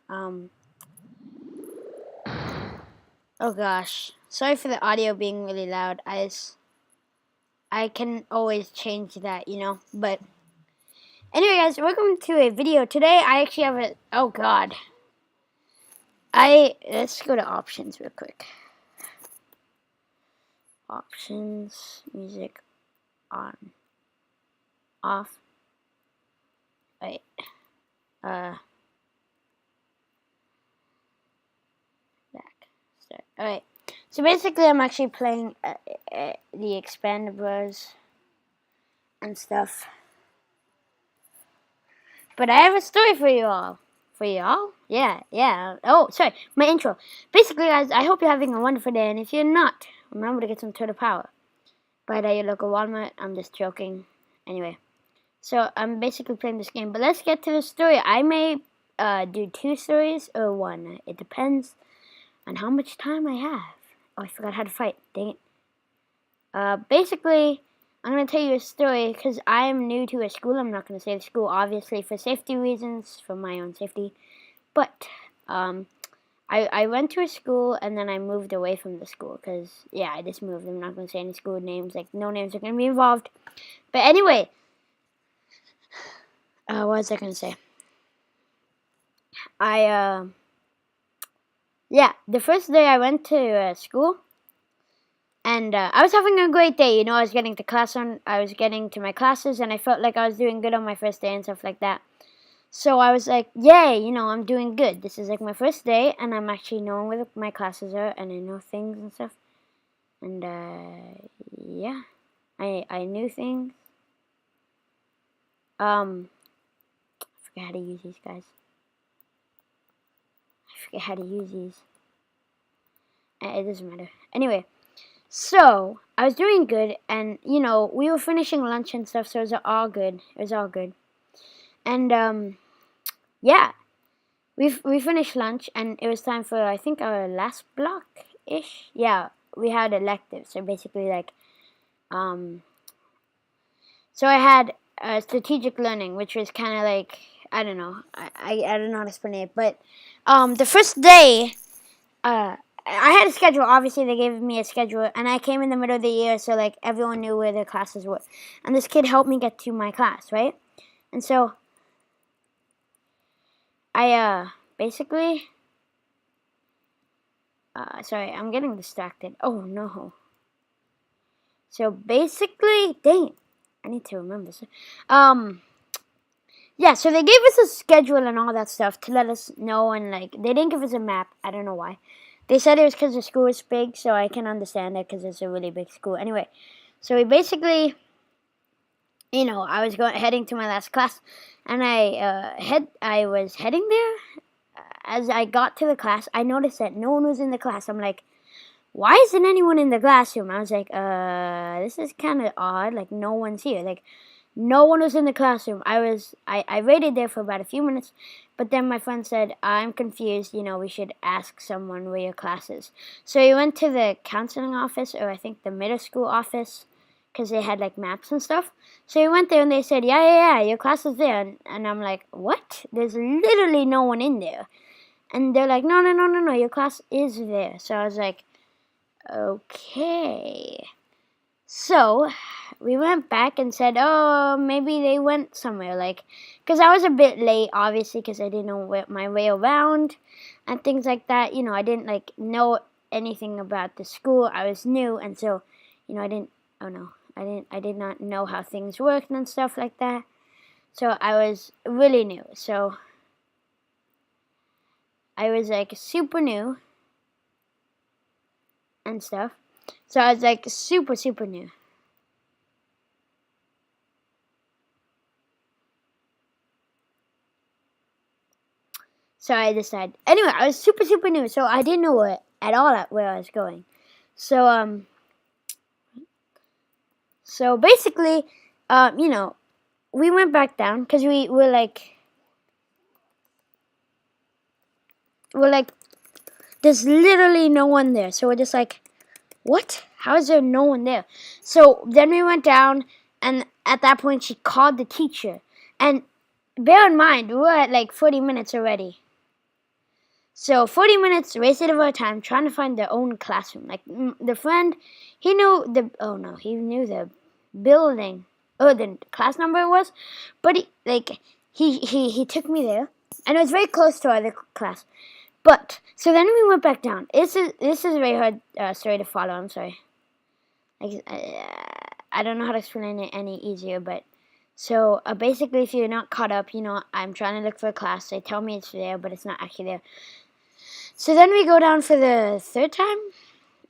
Um, oh gosh, sorry for the audio being really loud. I can always change that, But anyway, guys, welcome to a video. Today, I actually have a. Oh god, let's go to options real quick. Options, music, on, off. Wait, back, start. All right. So basically, I'm actually playing the Expendables and stuff. But I have a story for you all. For y'all? Yeah. Oh, sorry, my intro. Basically, guys, I hope you're having a wonderful day, and if you're not, remember to get some Turtle Power. Buy it at your local Walmart. I'm just joking. Anyway, so I'm basically playing this game, but let's get to the story. I may do 2 stories or 1. It depends on how much time I have. Oh, I forgot how to fight. Dang it. Basically, I'm going to tell you a story because I'm new to a school. I'm not going to say the school, obviously, for safety reasons, for my own safety. But I went to a school and then I moved away from the school because, yeah, I just moved. I'm not going to say any school names. Like, no names are going to be involved. But anyway, what was I going to say? Yeah, the first day I went to school. And I was having a great day, I was getting to my classes, and I felt like I was doing good on my first day and stuff like that. So I was like, yay, I'm doing good. This is like my first day, and I'm actually knowing where my classes are, and I know things and stuff. And yeah, I knew things. I forget how to use these, guys. It doesn't matter. Anyway. So, I was doing good, and, we were finishing lunch and stuff, so it was all good. And, yeah, we finished lunch, and it was time for, I think, our last block-ish. Yeah, we had electives, so basically, like, so I had strategic learning, which was kind of like, I don't know, I don't know how to explain it, but, the first day, I had a schedule. Obviously, they gave me a schedule, and I came in the middle of the year, so like everyone knew where their classes were. And this kid helped me get to my class, right? And so I basically, sorry, I'm getting distracted. Oh no. So basically, dang, I need to remember this. Yeah, so they gave us a schedule and all that stuff to let us know, and like they didn't give us a map. I don't know why. They said it was because the school is big, so I can understand it because it's a really big school. Anyway, so we basically, I was heading to my last class, and I was heading there. As I got to the class, I noticed that no one was in the class. I'm like, why isn't anyone in the classroom? I was like, this is kind of odd. Like, no one's here. Like, no one was in the classroom. I waited there for about a few minutes, but then my friend said, I'm confused, we should ask someone where your class is. So we went to the counseling office, or I think the middle school office, because they had like maps and stuff. So we went there and they said, yeah, your class is there. And I'm like, what? There's literally no one in there. And they're like, no, your class is there. So I was like, okay. So we went back and said, oh, maybe they went somewhere, like, because I was a bit late, obviously, because I didn't know my way around and things like that. I didn't, like, know anything about the school. I was new, and so, I did not know how things worked and stuff like that. So I was really new. So I was, like, super new and stuff. So I was, like, super, super new. So I decided. Anyway, I was super, super new, so I didn't know where I was going. So, so basically, we went back down because we're like, there's literally no one there. So we're just like, what? How is there no one there? So then we went down, and at that point, she called the teacher. And bear in mind, we were at like 40 minutes already. So 40 minutes wasted of our time trying to find their own classroom. Like the friend, he knew the building, the class number it was, but he took me there, and it was very close to our other class. But so then we went back down. This is a very hard story to follow. I'm sorry. Like I don't know how to explain it any easier, but so basically, if you're not caught up, I'm trying to look for a class. They tell me it's there, but it's not actually there. So then we go down for the third time,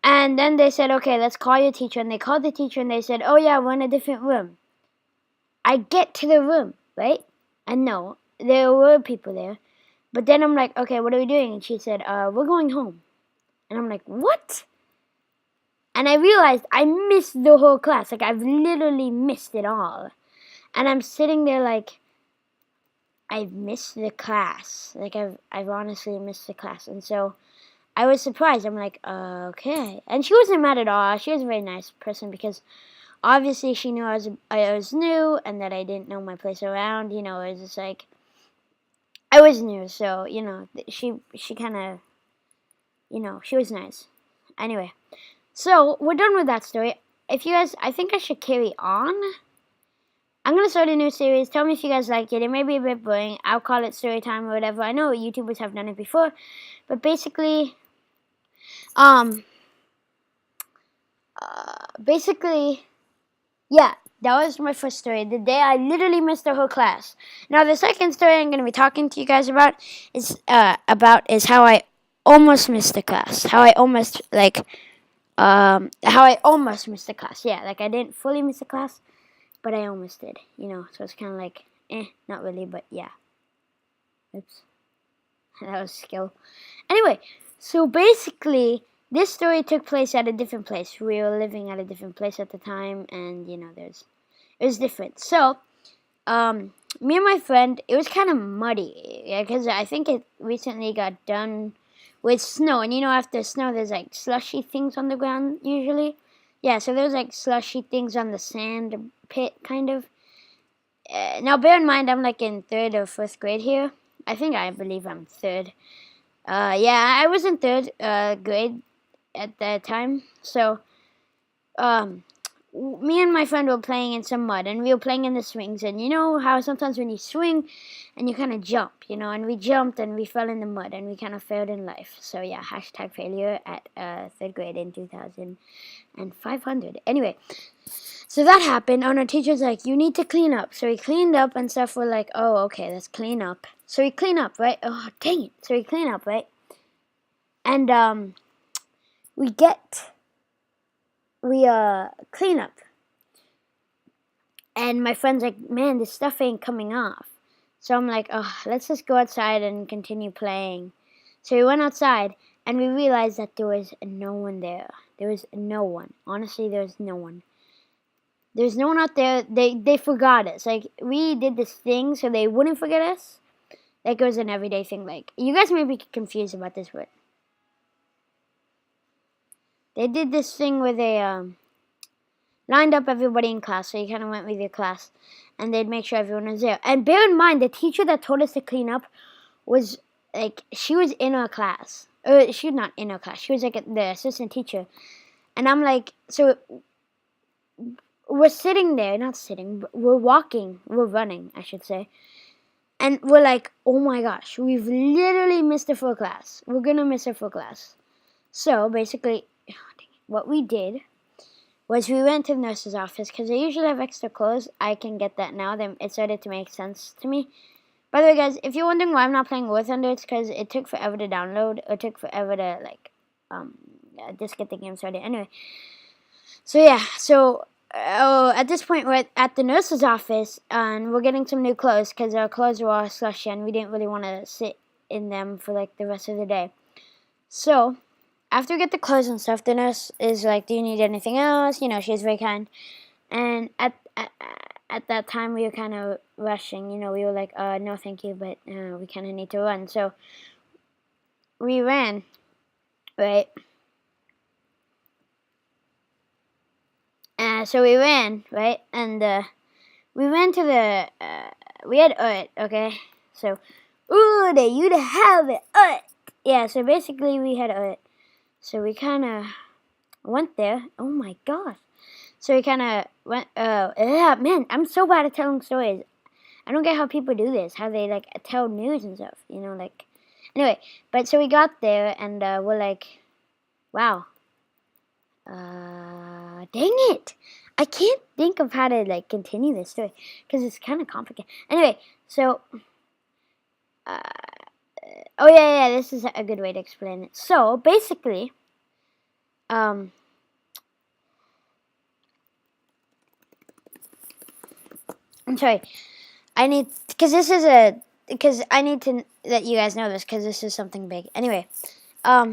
and then they said, okay, let's call your teacher. And they called the teacher, and they said, oh yeah, we're in a different room. I get to the room, right? And no, there were people there. But then I'm like, okay, what are we doing? And she said, we're going home. And I'm like, what? And I realized I missed the whole class. Like, I've literally missed it all. And I'm sitting there like, I've missed the class. Like, I've honestly missed the class. And so I was surprised. I'm like, okay. And she wasn't mad at all. She was a very nice person because obviously she knew I was new and that I didn't know my place around. It was just like, I was new. So, she kind of, she was nice. Anyway, so we're done with that story. If you guys, I think I should carry on. I'm going to start a new series. Tell me if you guys like it. It may be a bit boring. I'll call it story time or whatever. I know YouTubers have done it before. But basically, yeah, that was my first story. The day I literally missed the whole class. Now, the second story I'm going to be talking to you guys about is how I almost missed the class. How I almost missed the class. Yeah, like I didn't fully miss the class, but I almost did, so it's kind of like, not really, but yeah. Oops. That was skill. Anyway, so basically, this story took place at a different place. We were living at a different place at the time, and, it was different. So, me and my friend, it was kind of muddy, because I think it recently got done with snow, and after snow, there's, like, slushy things on the ground, usually. Yeah, so there's, like, slushy things on the sand pit, kind of. Now, bear in mind, I'm, like, in 3rd or 4th grade here. I believe I'm 3rd. Yeah, I was in 3rd grade at that time. So, me and my friend were playing in some mud, and we were playing in the swings. And you know how sometimes when you swing, and you kind of jump, and we jumped and we fell in the mud, and we kind of failed in life. So yeah, hashtag failure at 3rd grade in 2005. Anyway, so that happened, and our teacher's like, you need to clean up. So we cleaned up and stuff. We're like, oh, okay, let's clean up. So we clean up, right? Oh, dang it. So we clean up, right? And we clean up. And my friend's like, man, this stuff ain't coming off. So I'm like, oh, let's just go outside and continue playing. So we went outside, and we realized that there was no one there. There was no one. Honestly, there was no one. There's no one out there. They forgot us. Like, we did this thing so they wouldn't forget us. Like, it was an everyday thing. Like, you guys may be confused about this, but they did this thing where they lined up everybody in class. So you kind of went with your class, and they'd make sure everyone was there. And bear in mind, the teacher that told us to clean up was, like, she was in our class. She was not in our class. She was, like, the assistant teacher. And I'm like, so we're sitting there, not sitting, but we're running, I should say. And we're like, oh my gosh, we've literally missed a full class. We're going to miss a full class. So, basically, what we did was we went to the nurse's office, because they usually have extra clothes. I can get that now. Then it started to make sense to me. By the way, guys, if you're wondering why I'm not playing War Thunder, it's because it took forever to download. It took forever to, just get the game started. Anyway, so yeah, at this point, we're at the nurse's office, and we're getting some new clothes, because our clothes were all slushy, and we didn't really want to sit in them for, like, the rest of the day. So, after we get the clothes and stuff, the nurse is like, do you need anything else? She's very kind. And at that time, we were kind of rushing. We were like, no, thank you, but we kind of need to run. So, we ran, right? So we ran, right? And we ran to the, we had okay? So, ooh, there you have it, yeah, so basically we had so we kind of went there. Oh my gosh. So we kind of went, yeah, man, I'm so bad at telling stories. I don't get how people do this, how they, like, tell news and stuff, you know, like, anyway, but so we got there, and, we're like, wow, dang it, I can't think of how to, like, continue this story, because it's kind of complicated. Anyway, so, oh, yeah, this is a good way to explain it. So, basically, I'm sorry, I need, because I need to let you guys know this, because this is something big. Anyway,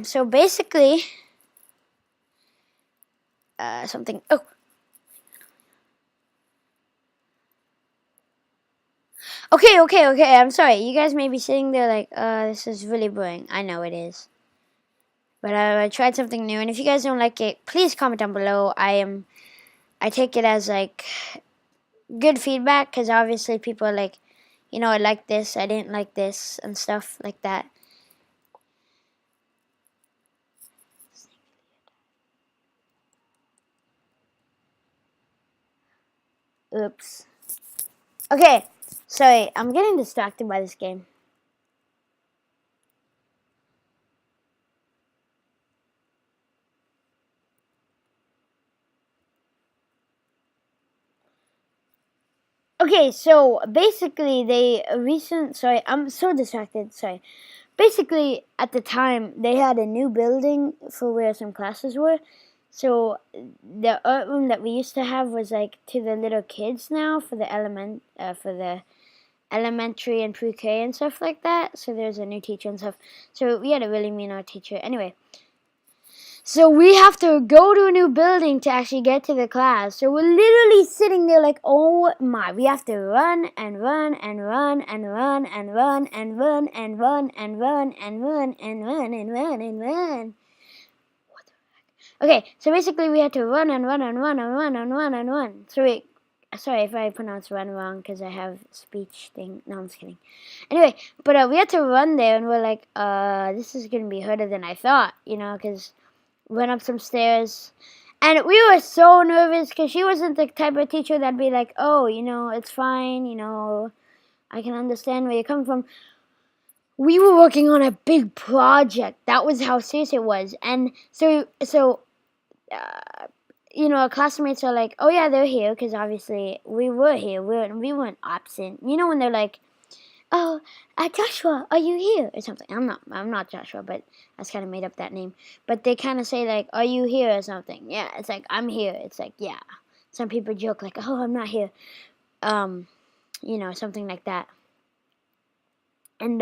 so basically, something, oh. Okay, I'm sorry. You guys may be sitting there like, this is really boring. I know it is. But I tried something new, and if you guys don't like it, please comment down below. I take it as, like, good feedback, because obviously people are like, you know, I like this, I didn't like this, and stuff like that. Oops. Okay, sorry, I'm getting distracted by this game. Okay, so basically sorry, I'm so distracted, sorry. Basically, at the time, they had a new building for where some classes were. So the art room that we used to have was, like, to the little kids now for the elementary and pre-K and stuff like that. So there's a new teacher and stuff. So we had a really mean art teacher. Anyway, so we have to go to a new building to actually get to the class. So we're literally sitting there like, oh my, we have to run and run and run and run and run and run and run and run and run and run and run and run. What the heck? Okay, so basically we had to run and run and run and run and run and run. So sorry if I pronounce run wrong because I have speech thing. No, I'm just kidding. Anyway, but we had to run there, and we're like, this is going to be harder than I thought, you know, because went up some stairs, and we were so nervous because she wasn't the type of teacher that'd be like, oh, you know, it's fine, you know, I can understand where you're coming from. We were working on a big project. That was how serious it was. And so you know, our classmates are like, oh yeah, they're here, because obviously we were here, we weren't absent, you know, when they're like, oh, Joshua, are you here? Or something. I'm not Joshua, but I just kind of made up that name. But they kind of say, like, are you here or something? Yeah, it's like, I'm here. It's like, yeah. Some people joke, like, oh, I'm not here. You know, something like that. And,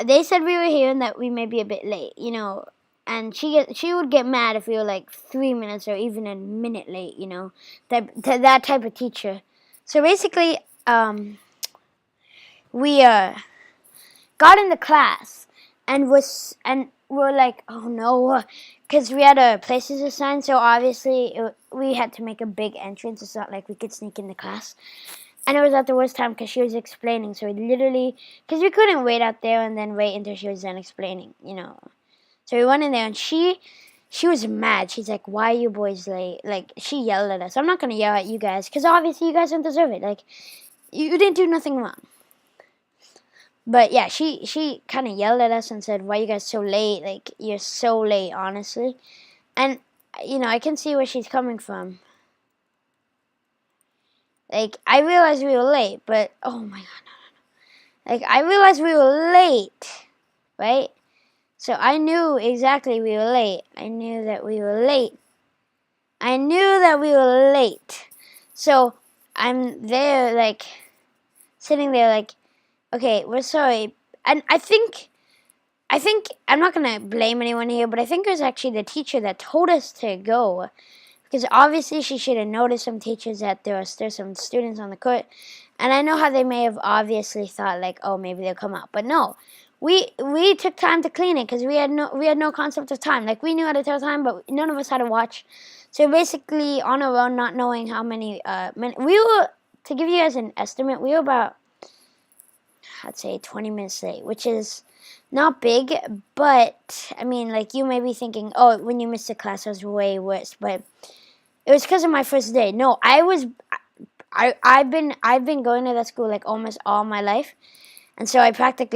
they said we were here and that we may be a bit late, you know. And she would get mad if we were, like, 3 minutes or even a minute late, you know. That type of teacher. So basically, we got into class and we're like, oh no, because we had our places assigned, so obviously we had to make a big entrance. It's not like we could sneak into class. And it was at the worst time because she was explaining, so we literally, because we couldn't wait out there and then wait until she was done explaining, you know. So we went in there, and she was mad. She's like, why are you boys late? Like, she yelled at us. I'm not going to yell at you guys, because obviously you guys don't deserve it. Like, you didn't do nothing wrong. But yeah, she kind of yelled at us and said, why are you guys so late? Like, you're so late, honestly. And, you know, I can see where she's coming from. Like, I realized we were late, but, oh my god, no. Like, I realized we were late, right? So I knew exactly we were late. I knew that we were late. So I'm there, like, sitting there, like, okay, we're sorry. And I think I'm not going to blame anyone here, but I think it was actually the teacher that told us to go. Because obviously she should have noticed some teachers that there's some students on the court. And I know how they may have obviously thought, like, oh, maybe they'll come out. But no, we took time to clean it because we had no concept of time. Like, we knew how to tell time, but none of us had a watch. So basically, on our own, not knowing how many minutes. We were, to give you guys an estimate, we were about I'd say 20 minutes late, which is not big, but I mean, like, you may be thinking, oh, when you missed a class, it was way worse, but it was because of my first day. No, I've been going to that school like almost all my life, and so I could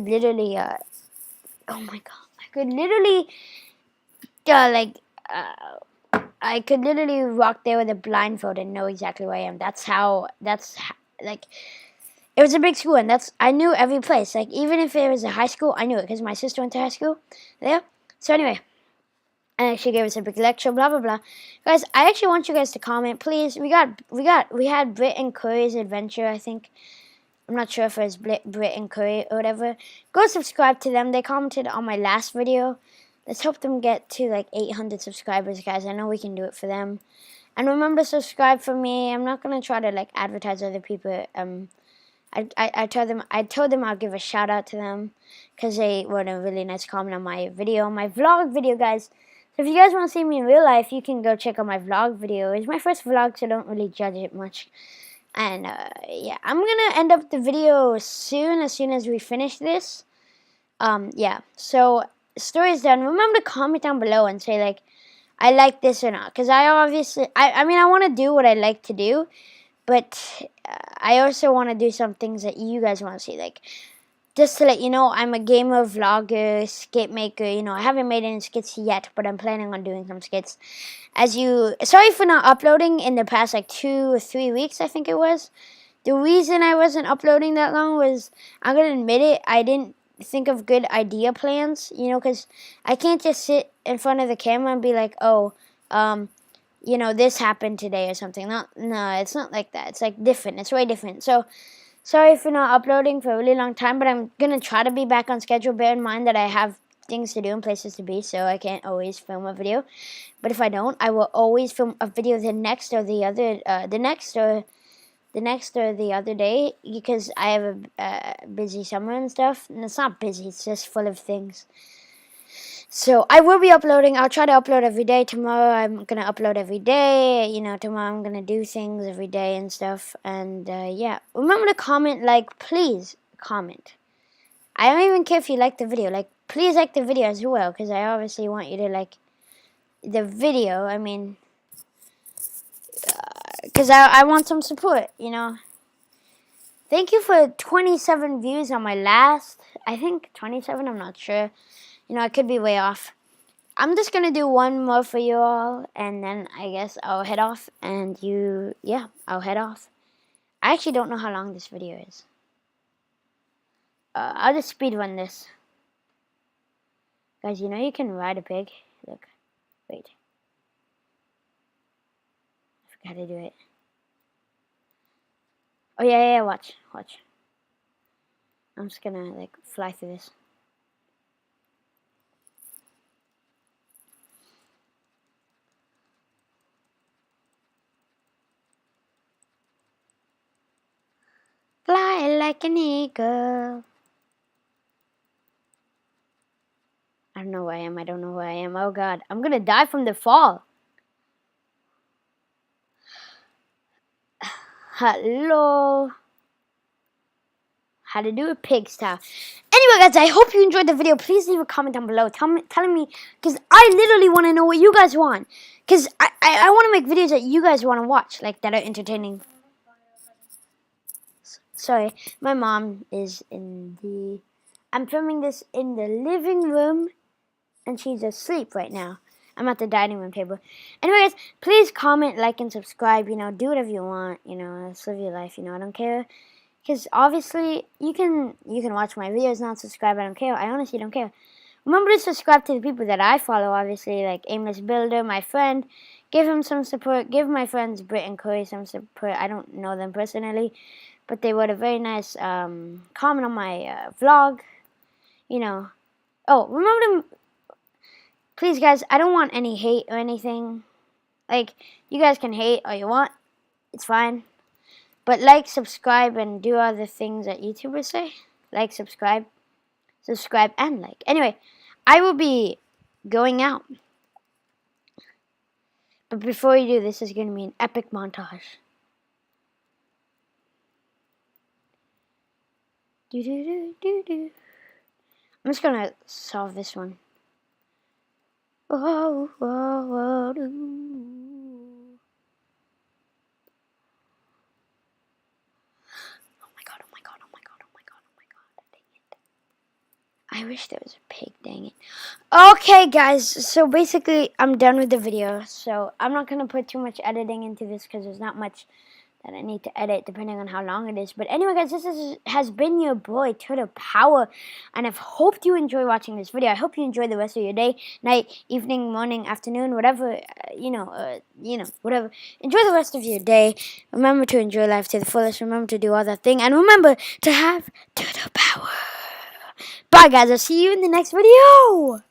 literally oh my god, like I could literally walk there with a blindfold and know exactly where I am. Like, it was a big school, and I knew every place. Like, even if it was a high school, I knew it because my sister went to high school there. So anyway, and she gave us a big lecture, blah blah blah. Guys, I actually want you guys to comment, please. We had Brit and Curry's adventure, I think. I'm not sure if it was Brit and Curry or whatever. Go subscribe to them. They commented on my last video. Let's help them get to like 800 subscribers, guys. I know we can do it for them. And remember, subscribe for me. I'm not gonna try to like advertise other people. I told them I'll give a shout out to them because they wrote a really nice comment on my video, my vlog video, guys. So if you guys want to see me in real life, you can go check out my vlog video. It's my first vlog, so don't really judge it much. And yeah, I'm gonna end up the video as soon as we finish this. Yeah. So story is done. Remember to comment down below and say like, I like this or not, because I mean, I want to do what I like to do, but I also want to do some things that you guys want to see. Like, just to let you know, I'm a gamer, vlogger, skit maker. You know, I haven't made any skits yet, but I'm planning on doing some skits. Sorry for not uploading in the past like 2 or 3 weeks, I think it was. The reason I wasn't uploading that long was, I'm gonna admit it, I didn't think of good idea plans. You know, because I can't just sit in front of the camera and be like, oh, you know, this happened today or something. No, it's not like that. It's like different. It's way different. So, sorry for not uploading for a really long time, but I'm gonna try to be back on schedule. Bear in mind that I have things to do and places to be, so I can't always film a video. But if I don't, I will always film a video the next or the other day, because I have a busy summer and stuff. And it's not busy; it's just full of things. So I will be uploading. I'll try to upload every day. Tomorrow I'm gonna upload every day. You know, tomorrow I'm gonna do things every day and stuff. And yeah, remember to comment. Like, please comment. I don't even care if you like the video. Like, please like the video as well, because I obviously want you to like the video. I mean, because I want some support. You know. Thank you for 27 views on my last. I think 27. I'm not sure. You know, I could be way off. I'm just gonna do one more for you all, and then I guess I'll head off. And yeah, I'll head off. I actually don't know how long this video is. I'll just speed run this. Guys, you know you can ride a pig. Look, wait. I forgot to do it. Oh yeah, watch. I'm just gonna like fly through this. Fly like an eagle. I don't know where I am. Oh god, I'm gonna die from the fall. Hello. How to do a pig style. Anyway, guys, I hope you enjoyed the video. Please leave a comment down below telling me, because I literally want to know what you guys want. Because I want to make videos that you guys want to watch, like that are entertaining. Sorry, my mom is I'm filming this in the living room, and she's asleep right now. I'm at the dining room table. Anyway, guys, please comment, like, and subscribe. You know, do whatever you want. You know, just live your life. You know, I don't care. Because obviously, you can watch my videos, not subscribe. I don't care. I honestly don't care. Remember to subscribe to the people that I follow, obviously, like Aimless Builder, my friend. Give him some support. Give my friends Brit and Corey some support. I don't know them personally, but they wrote a very nice comment on my vlog. You know. Oh, remember to... Please, guys, I don't want any hate or anything. Like, you guys can hate all you want. It's fine. But like, subscribe, and do all the things that YouTubers say. Like, subscribe, and like. Anyway, I will be going out. But before you do, this is going to be an epic montage. Do do do do do. I'm just gonna solve this one. Oh, oh, oh, do. Oh my god, oh my god, oh my god, oh my god, oh my god. Dang it. I wish there was a pig, dang it. Okay, guys, so basically, I'm done with the video. So I'm not gonna put too much editing into this because there's not much that I need to edit depending on how long it is. But anyway, guys, has been your boy Turtle Power, and I've hoped you enjoy watching this video. I hope you enjoy the rest of your day, night, evening, morning, afternoon, whatever, whatever. Enjoy the rest of your day. Remember to enjoy life to the fullest. Remember to do all that thing, and remember to have Turtle Power. Bye, guys. I'll see you in the next video.